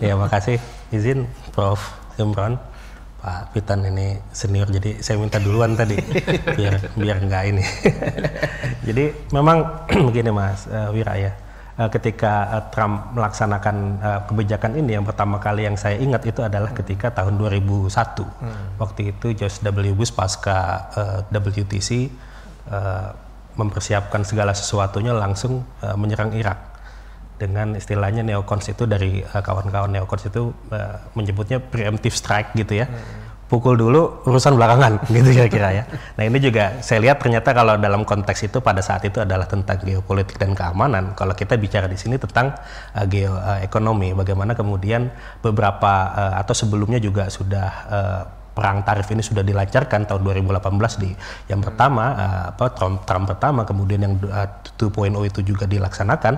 Ya, makasih. Izin Prof. Imron. Pak Pitan ini senior, jadi saya minta duluan tadi biar nggak ini. Jadi memang begini Mas Wira ya, ketika Trump melaksanakan kebijakan ini, yang pertama kali yang saya ingat itu adalah ketika tahun 2001. Waktu itu George W. Bush pasca WTC mempersiapkan segala sesuatunya langsung menyerang Irak. Dengan istilahnya neocons itu dari kawan-kawan neocons itu menyebutnya preemptive strike gitu ya. Pukul dulu, urusan belakangan gitu kira-kira ya. Nah ini juga saya lihat ternyata kalau dalam konteks itu pada saat itu adalah tentang geopolitik dan keamanan. Kalau kita bicara di sini tentang geoekonomi, bagaimana kemudian beberapa atau sebelumnya juga sudah perang tarif ini sudah dilancarkan tahun 2018 di yang pertama Trump pertama, kemudian yang 2.0 itu juga dilaksanakan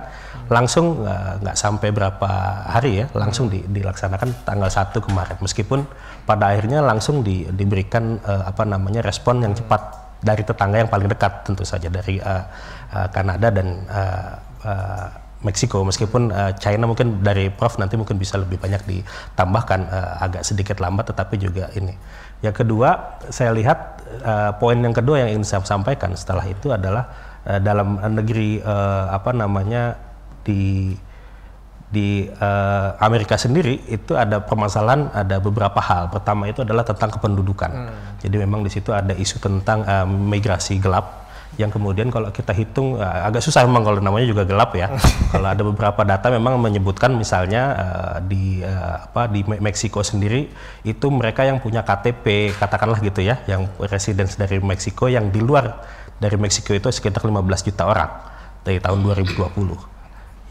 langsung nggak sampai berapa hari ya, langsung dilaksanakan tanggal 1 kemarin, meskipun pada akhirnya langsung diberikan respon yang cepat dari tetangga yang paling dekat, tentu saja dari Kanada dan Meksiko, meskipun China mungkin dari Prof nanti mungkin bisa lebih banyak ditambahkan, agak sedikit lambat tetapi juga ini. Yang kedua, saya lihat poin yang kedua yang ingin saya sampaikan setelah itu adalah dalam negeri di Amerika sendiri itu ada permasalahan, ada beberapa hal. Pertama itu adalah tentang kependudukan. Jadi memang di situ ada isu tentang migrasi gelap, yang kemudian kalau kita hitung agak susah memang kalau namanya juga gelap ya. Kalau ada beberapa data memang menyebutkan misalnya di Meksiko sendiri itu mereka yang punya KTP katakanlah gitu ya, yang residence dari Meksiko yang di luar dari Meksiko itu sekitar 15 juta orang dari tahun 2020.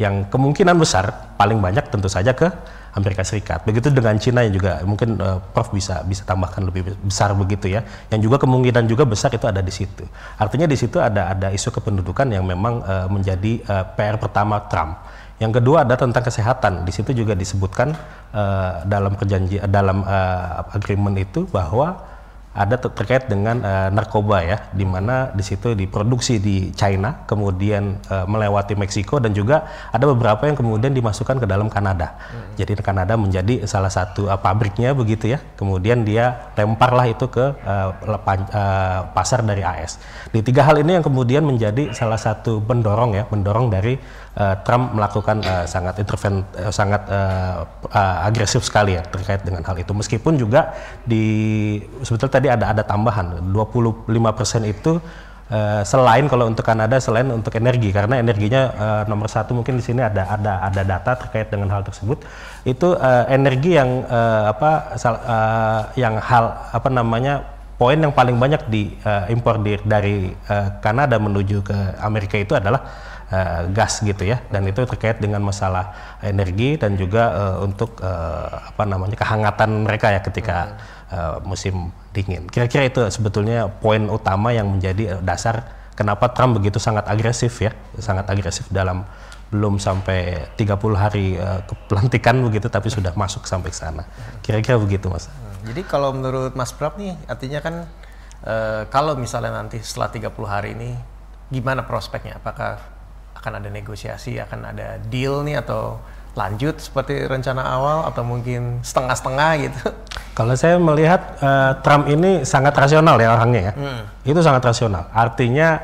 Yang kemungkinan besar paling banyak tentu saja ke Amerika Serikat. Begitu dengan Cina yang juga mungkin Prof bisa tambahkan lebih besar begitu ya. Yang juga kemungkinan juga besar itu ada di situ. Artinya di situ ada isu kependudukan yang memang menjadi PR pertama Trump. Yang kedua ada tentang kesehatan. Di situ juga disebutkan dalam perjanjian agreement itu bahwa ada terkait dengan narkoba ya, di mana di situ diproduksi di China, kemudian melewati Meksiko, dan juga ada beberapa yang kemudian dimasukkan ke dalam Kanada. Jadi Kanada menjadi salah satu pabriknya begitu ya. Kemudian dia lemparlah itu ke pasar dari AS. Di tiga hal ini yang kemudian menjadi salah satu mendorong dari Trump melakukan sangat agresif sekali ya terkait dengan hal itu. Meskipun juga sebetulnya tadi ada tambahan 25% itu selain kalau untuk Kanada, selain untuk energi, karena energinya nomor satu mungkin di sini ada data terkait dengan hal tersebut. Itu energi yang poin yang paling banyak diimpor dari Kanada menuju ke Amerika itu adalah gas gitu ya, dan itu terkait dengan masalah energi dan juga untuk kehangatan mereka ya ketika musim dingin. Kira-kira itu sebetulnya poin utama yang menjadi dasar kenapa Trump begitu sangat agresif dalam belum sampai 30 hari pelantikan begitu, tapi sudah masuk sampai sana. Kira-kira begitu Mas. Jadi kalau menurut Mas Prab nih, artinya kan kalau misalnya nanti setelah 30 hari ini gimana prospeknya? Apakah akan ada negosiasi, akan ada deal nih, atau lanjut seperti rencana awal, atau mungkin setengah-setengah gitu? Kalau saya melihat Trump ini sangat rasional ya orangnya ya. Itu sangat rasional. Artinya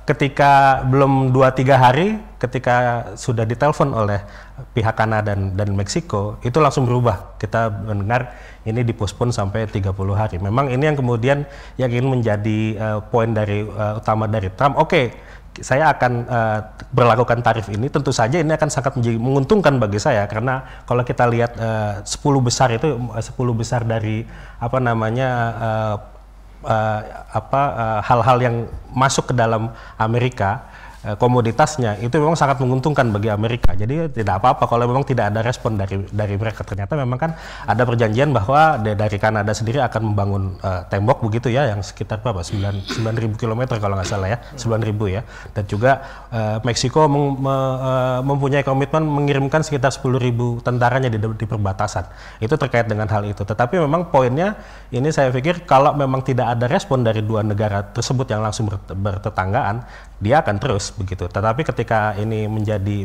ketika belum 2-3 hari, ketika sudah ditelepon oleh pihak Kanada dan Meksiko, itu langsung berubah. Kita mendengar ini dipospon sampai 30 hari. Memang ini yang kemudian yang ingin menjadi poin utama dari Trump. Oke, saya akan berlakukan tarif ini, tentu saja ini akan sangat menguntungkan bagi saya, karena kalau kita lihat 10 besar dari hal-hal yang masuk ke dalam Amerika, komoditasnya itu memang sangat menguntungkan bagi Amerika. Jadi tidak apa-apa kalau memang tidak ada respon dari mereka. Ternyata memang kan ada perjanjian bahwa dari Kanada sendiri akan membangun tembok begitu ya, yang sekitar 9.000 km kalau nggak salah ya, 9.000 ya. Dan juga Meksiko mempunyai komitmen mengirimkan sekitar 10.000 tentaranya di perbatasan. Itu terkait dengan hal itu. Tetapi memang poinnya ini saya pikir kalau memang tidak ada respon dari dua negara tersebut yang langsung bertetanggaan, dia akan terus begitu. Tetapi ketika ini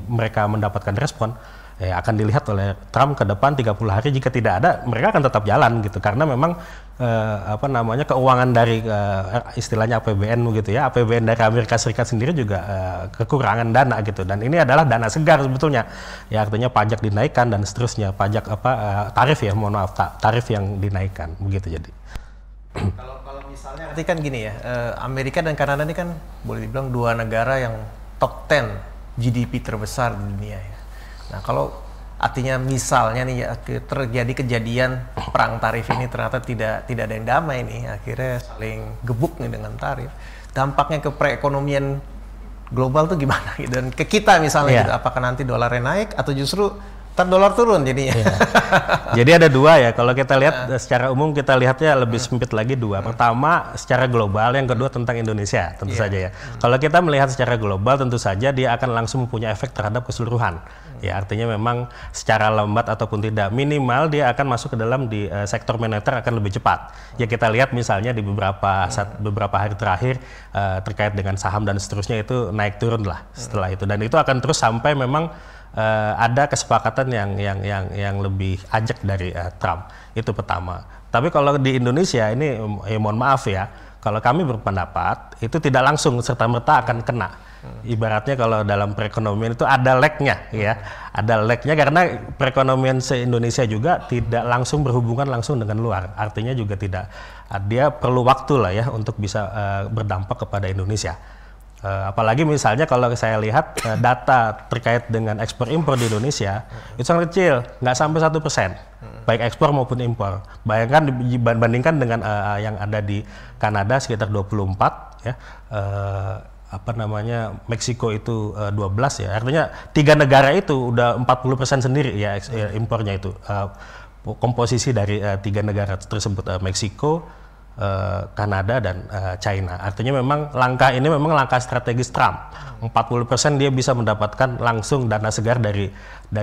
mereka mendapatkan respon, ya akan dilihat oleh Trump ke depan 30 hari. Jika tidak ada, mereka akan tetap jalan gitu, karena memang keuangan dari istilahnya APBN gitu ya, APBN dari Amerika Serikat sendiri juga kekurangan dana gitu, dan ini adalah dana segar sebetulnya ya, artinya pajak dinaikkan dan seterusnya, pajak tarif ya, mohon maaf, tarif yang dinaikkan begitu. Jadi kalau misalnya nanti kan gini ya, Amerika dan Kanada ini kan boleh dibilang dua negara yang top 10 GDP terbesar di dunia ya. Nah, kalau artinya misalnya nih ya, terjadi kejadian perang tarif ini, ternyata tidak ada yang damai nih, akhirnya saling gebuk nih dengan tarif. Dampaknya ke perekonomian global tuh gimana gitu, dan ke kita misalnya gitu, apakah nanti dolarnya naik atau justru dolar turun jadinya? Jadi ada dua ya, kalau kita lihat secara umum, kita lihatnya lebih sempit lagi dua. Pertama secara global, yang kedua tentang Indonesia tentu saja ya. Kalau kita melihat secara global, tentu saja dia akan langsung mempunyai efek terhadap keseluruhan. Ya, artinya memang secara lambat ataupun tidak, minimal dia akan masuk ke dalam di sektor moneter akan lebih cepat. Ya, kita lihat misalnya di beberapa hari terakhir terkait dengan saham dan seterusnya itu naik turun lah setelah itu, dan itu akan terus sampai memang ada kesepakatan yang lebih ajak dari Trump. Itu pertama. Tapi kalau di Indonesia ini, mohon maaf ya, kalau kami berpendapat itu tidak langsung serta-merta akan kena. Ibaratnya kalau dalam perekonomian itu ada lag-nya ya, ada lag-nya, karena perekonomian se-Indonesia juga tidak langsung berhubungan langsung dengan luar. Artinya juga tidak, dia perlu waktu lah ya untuk bisa berdampak kepada Indonesia. Apalagi misalnya kalau saya lihat data terkait dengan ekspor impor di Indonesia itu sangat kecil, nggak sampai 1%, baik ekspor maupun impor. Bayangkan bandingkan dengan yang ada di Kanada sekitar 24 ya, Meksiko itu 12 ya, artinya 3 negara itu udah 40% sendiri ya impornya itu, komposisi dari 3 negara tersebut, Meksiko, Kanada dan China. Artinya memang langkah ini memang langkah strategis Trump. 40% dia bisa mendapatkan langsung dana segar dari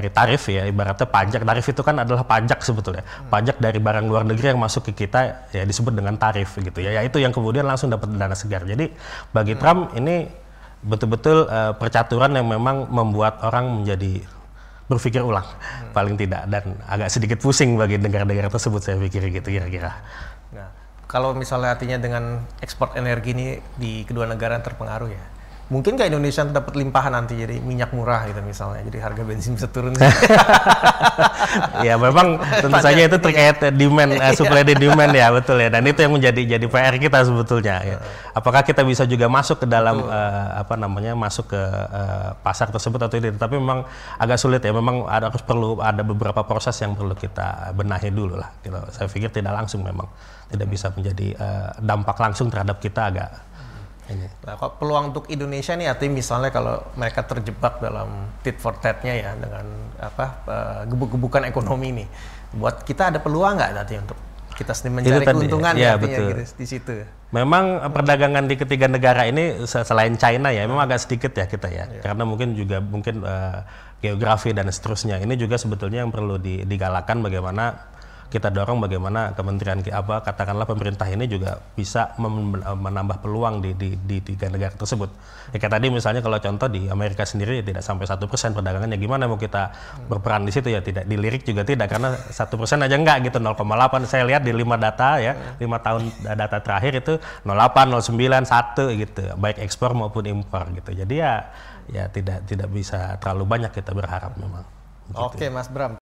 tarif ya, ibaratnya pajak. Tarif itu kan adalah pajak sebetulnya. Pajak dari barang luar negeri yang masuk ke kita ya disebut dengan tarif gitu ya. Itu yang kemudian langsung dapat dana segar. Jadi bagi Trump ini betul-betul percaturan yang memang membuat orang menjadi berpikir ulang paling tidak, dan agak sedikit pusing bagi negara-negara tersebut, saya pikir gitu kira-kira. Nah, kalau misalnya artinya dengan ekspor energi ini di kedua negara yang terpengaruh ya, mungkin nggak Indonesia dapat limpahan nanti jadi minyak murah gitu misalnya, jadi harga bensin bisa turun? Ya memang tentu saja itu terkait demand, supply dan demand ya, betul ya, dan itu yang menjadi PR kita sebetulnya ya. Apakah kita bisa juga masuk ke dalam masuk ke pasar tersebut atau tidak? Tapi memang agak sulit ya, memang perlu ada beberapa proses yang perlu kita benahi dulu lah gitu. Saya pikir tidak langsung, memang tidak bisa menjadi dampak langsung terhadap kita agak ini. Nah, kalau peluang untuk Indonesia nih, artinya misalnya kalau mereka terjebak dalam tit for tat-nya ya, dengan gebuk-gebukan ekonomi nih, buat kita ada peluang nggak nanti untuk kita sendiri mencari keuntungan ya, artinya gitu, di situ? Memang perdagangan di ketiga negara ini selain China ya, memang agak sedikit ya kita ya, karena mungkin geografi dan seterusnya. Ini juga sebetulnya yang perlu digalakan, bagaimana kita dorong bagaimana kementerian katakanlah pemerintah ini juga bisa menambah peluang di tiga negara tersebut. Ya, kayak tadi misalnya kalau contoh di Amerika sendiri ya tidak sampai 1% perdagangannya, gimana mau kita berperan di situ ya, tidak dilirik juga tidak, karena 1% aja enggak gitu, 0,8. Saya lihat di 5 data ya, 5 tahun data terakhir itu 0,8, 0,9, 1 gitu, baik ekspor maupun impor gitu. Jadi ya tidak bisa terlalu banyak kita berharap memang. Oke, Mas Bram.